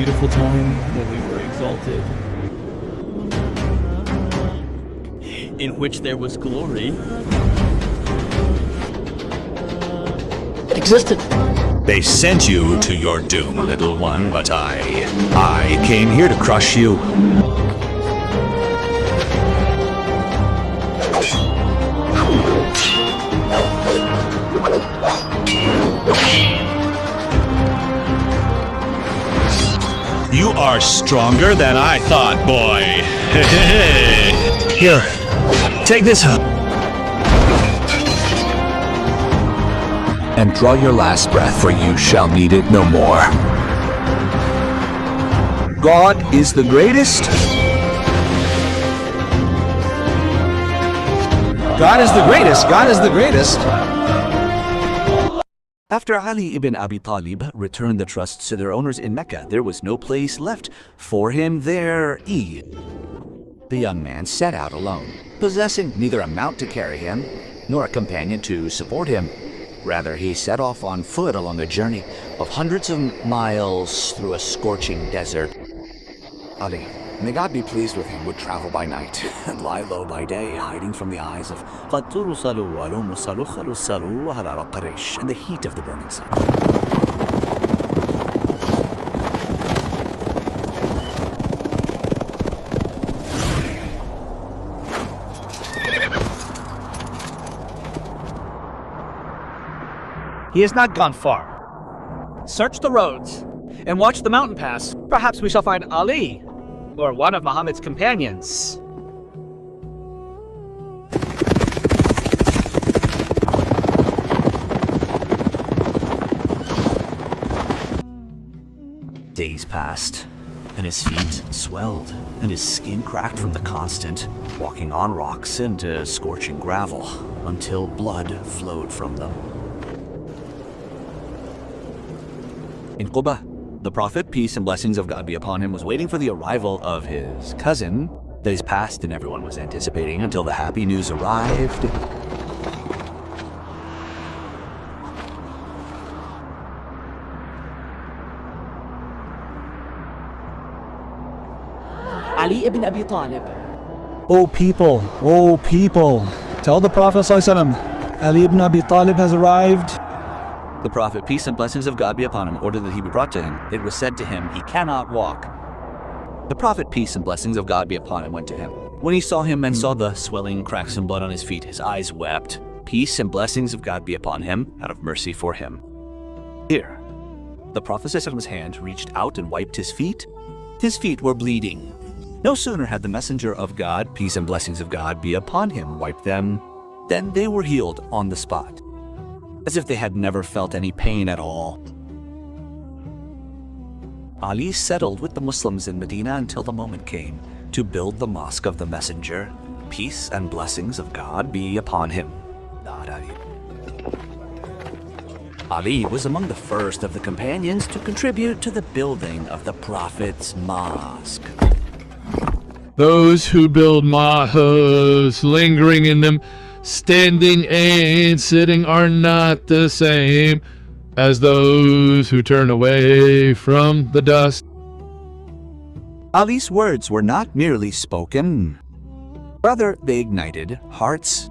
beautiful time when we were exalted, in which there was glory. It existed. They sent you to your doom, little one, but I came here to crush you. You are stronger than I thought, boy. Here, take this up. And draw your last breath, for you shall need it no more. God is the greatest. God is the greatest. God is the greatest. After Ali ibn Abi Talib returned the trusts to their owners in Mecca, there was no place left for him there. The young man set out alone, possessing neither a mount to carry him, nor a companion to support him. Rather, he set off on foot along a journey of hundreds of miles through a scorching desert. Ali, may God be pleased with him, would travel by night and lie low by day, hiding from the eyes of Quraysh and the heat of the burning sun. He has not gone far. Search the roads and watch the mountain pass. Perhaps we shall find Ali or one of Muhammad's companions. Days passed, and his feet swelled, and his skin cracked from the constant walking on rocks into scorching gravel, until blood flowed from them. In Quba, the Prophet, peace and blessings of God be upon him, was waiting for the arrival of his cousin. Days passed and everyone was anticipating until the happy news arrived. Ali ibn Abi Talib. O people, tell the Prophet ﷺ, Ali ibn Abi Talib has arrived. The Prophet, peace and blessings of God be upon him, ordered that he be brought to him. It was said to him, he cannot walk. The Prophet, peace and blessings of God be upon him, went to him. When he saw him and saw the swelling cracks and blood on his feet, his eyes wept. Peace and blessings of God be upon him, out of mercy for him. Here, the Prophet's hand reached out and wiped his feet. His feet were bleeding. No sooner had the messenger of God, peace and blessings of God be upon him, wiped them, than they were healed on the spot, as if they had never felt any pain at all. Ali settled with the Muslims in Medina until the moment came to build the Mosque of the Messenger. Peace and blessings of God be upon him. Ali was among the first of the companions to contribute to the building of the Prophet's mosque. Those who build mosques, lingering in them, standing and sitting, are not the same as those who turn away from the dust. Ali's words were not merely spoken, rather they ignited hearts.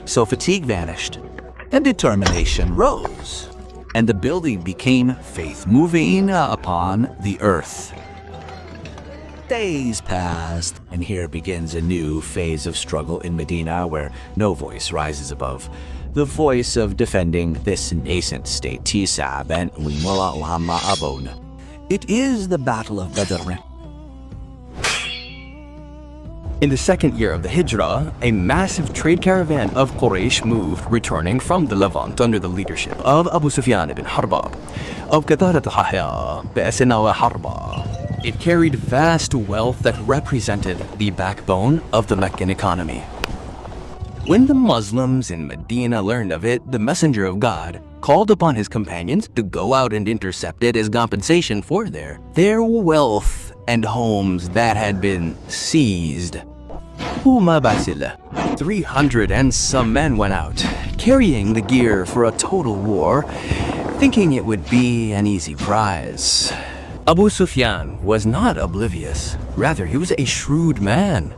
So fatigue vanished, and determination rose, and the building became faith moving upon the earth. Days passed, and here begins a new phase of struggle in Medina where no voice rises above the voice of defending this nascent state. It is the Battle of Badr. In the second year of the Hijra, a massive trade caravan of Quraysh moved, returning from the Levant under the leadership of Abu Sufyan ibn Harba of Qadarat Haya Ba'asina Harba. It carried vast wealth that represented the backbone of the Meccan economy. When the Muslims in Medina learned of it, the Messenger of God called upon his companions to go out and intercept it as compensation for their wealth and homes that had been seized. 300 and some men went out, carrying the gear for a total war, thinking it would be an easy prize. Abu Sufyan was not oblivious. Rather, he was a shrewd man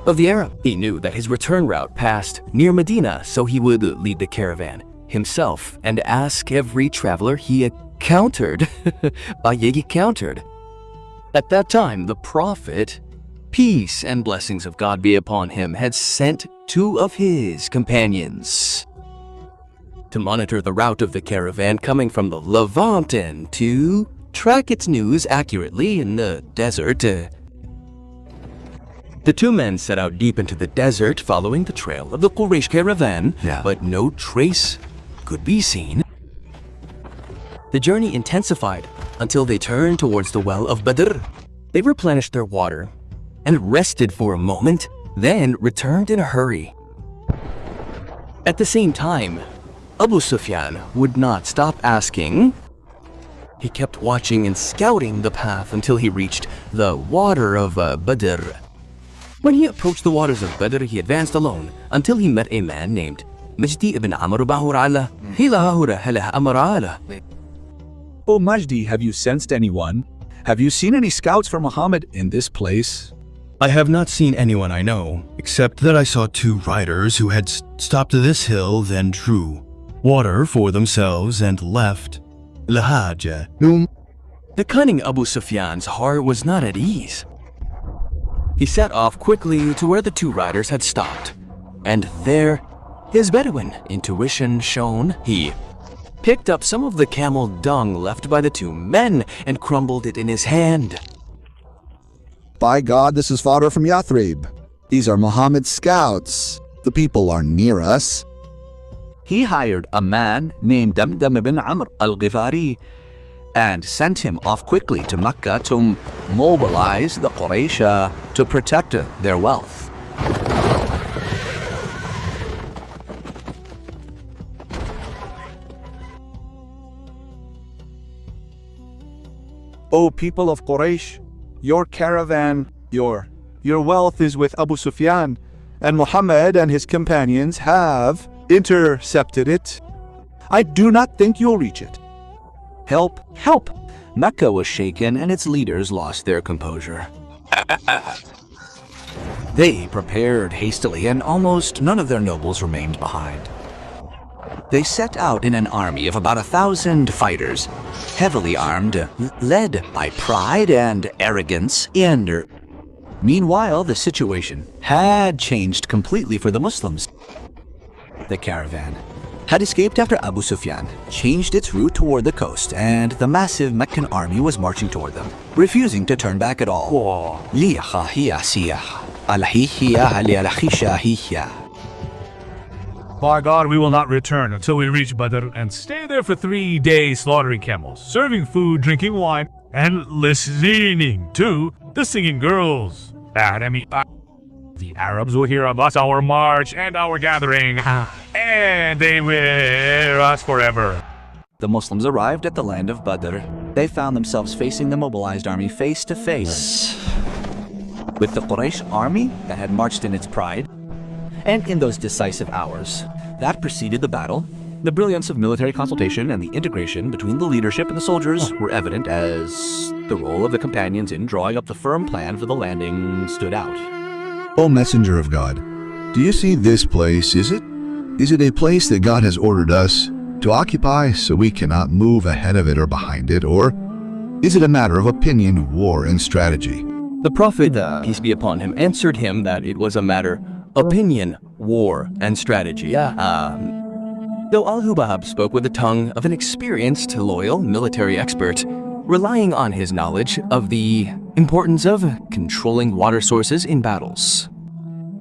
of the Arab. He knew that his return route passed near Medina, so he would lead the caravan himself and ask every traveler he encountered. At that time, the Prophet, peace and blessings of God be upon him, had sent 2 of his companions to monitor the route of the caravan coming from the Levant and to track its news accurately in the desert. The 2 men set out deep into the desert following the trail of the Quraysh caravan, but no trace could be seen. The journey intensified until they turned towards the well of Badr. They replenished their water and rested for a moment, then returned in a hurry. At the same time, Abu Sufyan would not stop asking. He kept watching and scouting the path until he reached the water of Badr. When he approached the waters of Badr, he advanced alone until he met a man named Majdi ibn Amr Bahurala. O Majdi, have you sensed anyone? Have you seen any scouts for Muhammad in this place? I have not seen anyone I know, except that I saw 2 riders who had stopped to this hill, then drew water for themselves and left. Lahaja. The cunning Abu Sufyan's heart was not at ease. He set off quickly to where the 2 riders had stopped, and there, his Bedouin intuition shone. He picked up some of the camel dung left by the 2 men and crumbled it in his hand. By God, this is fodder from Yathrib. These are Muhammad's scouts. The people are near us. He hired a man named Damdam ibn Amr al-Ghifari and sent him off quickly to Mecca to mobilize the Quraysh to protect their wealth. O people of Quraysh, your caravan, your wealth is with Abu Sufyan, and Muhammad and his companions have intercepted it. I do not think you'll reach it. Help, help! Mecca was shaken and its leaders lost their composure. They prepared hastily and almost none of their nobles remained behind. They set out in an army of about 1,000 fighters, heavily armed, led by pride and arrogance. Meanwhile, the situation had changed completely for the Muslims. The caravan had escaped after Abu Sufyan changed its route toward the coast, and the massive Meccan army was marching toward them, refusing to turn back at all. By God, we will not return until we reach Badr and stay there for 3 days slaughtering camels, serving food, drinking wine, and listening to the singing girls. The Arabs will hear about our march and our gathering, and they will us forever. The Muslims arrived at the land of Badr. They found themselves facing the mobilized army face to face with the Quraysh army that had marched in its pride. And in those decisive hours that preceded the battle, the brilliance of military consultation and the integration between the leadership and the soldiers were evident as the role of the companions in drawing up the firm plan for the landing stood out. O messenger of God, do you see this place, is it? Is it a place that God has ordered us to occupy so we cannot move ahead of it or behind it, or is it a matter of opinion, war, and strategy? The Prophet, peace be upon him, answered him that it was a matter opinion, war, and strategy. Though Al-Hubab spoke with the tongue of an experienced, loyal military expert, relying on his knowledge of the importance of controlling water sources in battles.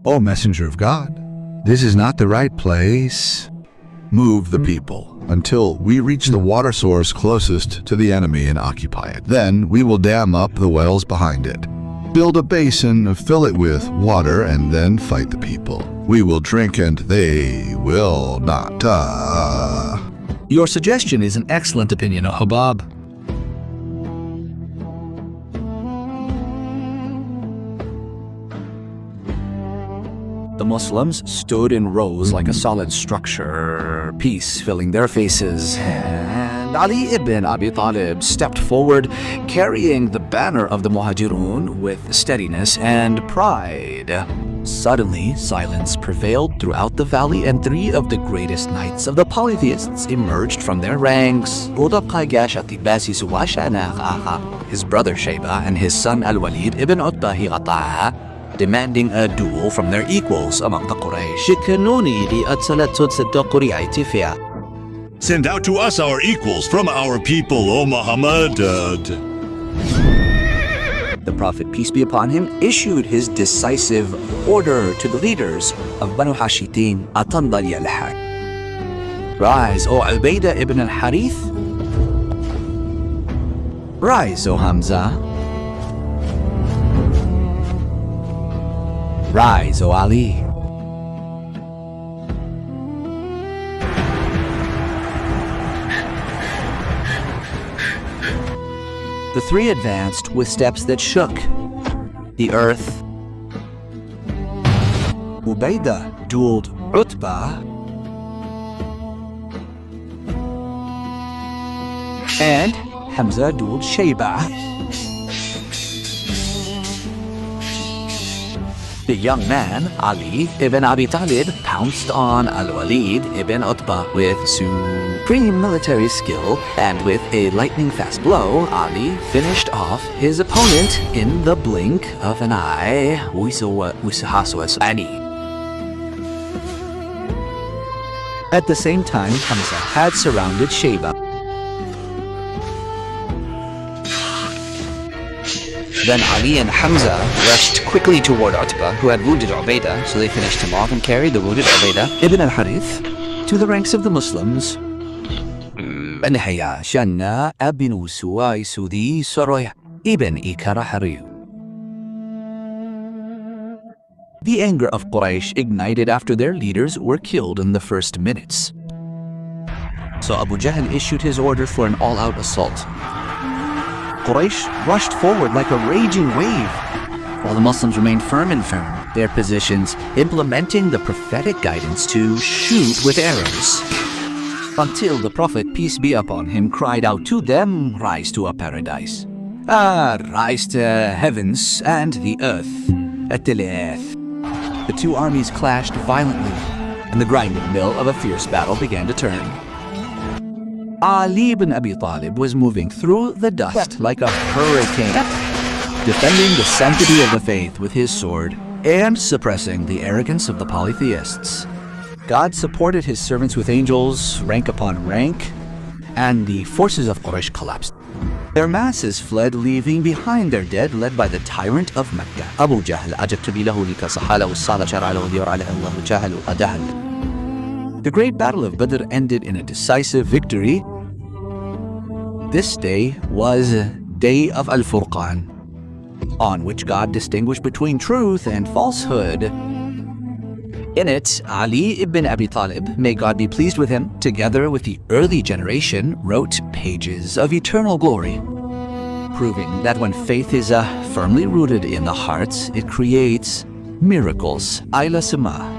O messenger of God, this is not the right place. Move the people until we reach the water source closest to the enemy and occupy it. Then we will dam up the wells behind it. Build a basin, fill it with water, and then fight the people. We will drink and they will not. Your suggestion is an excellent opinion, O Hubab. The Muslims stood in rows like a solid structure, peace filling their faces, and And Ali ibn Abi Talib stepped forward, carrying the banner of the Muhajirun with steadiness and pride. Suddenly, silence prevailed throughout the valley, and three of the greatest knights of the polytheists emerged from their ranks. His brother Shayba and his son Al-Walid ibn Utbah demanding a duel from their equals among the Quraysh. Send out to us our equals from our people, O Muhammad. The Prophet, peace be upon him, issued his decisive order to the leaders of Banu Hashitin, Atandali al-Har. Rise, O Ubaidah ibn al-Harith. Rise, O Hamza. Rise, O Ali. The three advanced with steps that shook the earth. Ubaidah dueled Utbah, and Hamza dueled Shayba. The young man, Ali ibn Abi Talib, pounced on Al-Walid ibn Utbah with supreme military skill, and with a lightning-fast blow, Ali finished off his opponent in the blink of an eye. At the same time, Hamza had surrounded Shayba. Then Ali and Hamza rushed quickly toward Utbah, who had wounded Ubaidah, so they finished him off and carried the wounded Ubaidah ibn al-Harith to the ranks of the Muslims. The anger of Quraysh ignited after their leaders were killed in the first minutes. So Abu Jahl issued his order for an all-out assault. Quraysh rushed forward like a raging wave, while the Muslims remained firm in their positions, implementing the prophetic guidance to shoot with arrows. Until the Prophet, peace be upon him, cried out to them, rise to a paradise. Rise to heavens and the earth. The two armies clashed violently, and the grinding mill of a fierce battle began to turn. Ali ibn Abi Talib was moving through the dust like a hurricane, defending the sanctity of the faith with his sword and suppressing the arrogance of the polytheists. God supported his servants with angels, rank upon rank, and the forces of Quraysh collapsed. Their masses fled, leaving behind their dead, led by the tyrant of Mecca, Abu Jahl. The great battle of Badr ended in a decisive victory. This day was Day of Al-Furqan, on which God distinguished between truth and falsehood. In it, Ali ibn Abi Talib, may God be pleased with him, together with the early generation, wrote pages of eternal glory, proving that when faith is firmly rooted in the hearts, it creates miracles. Ayla Sama.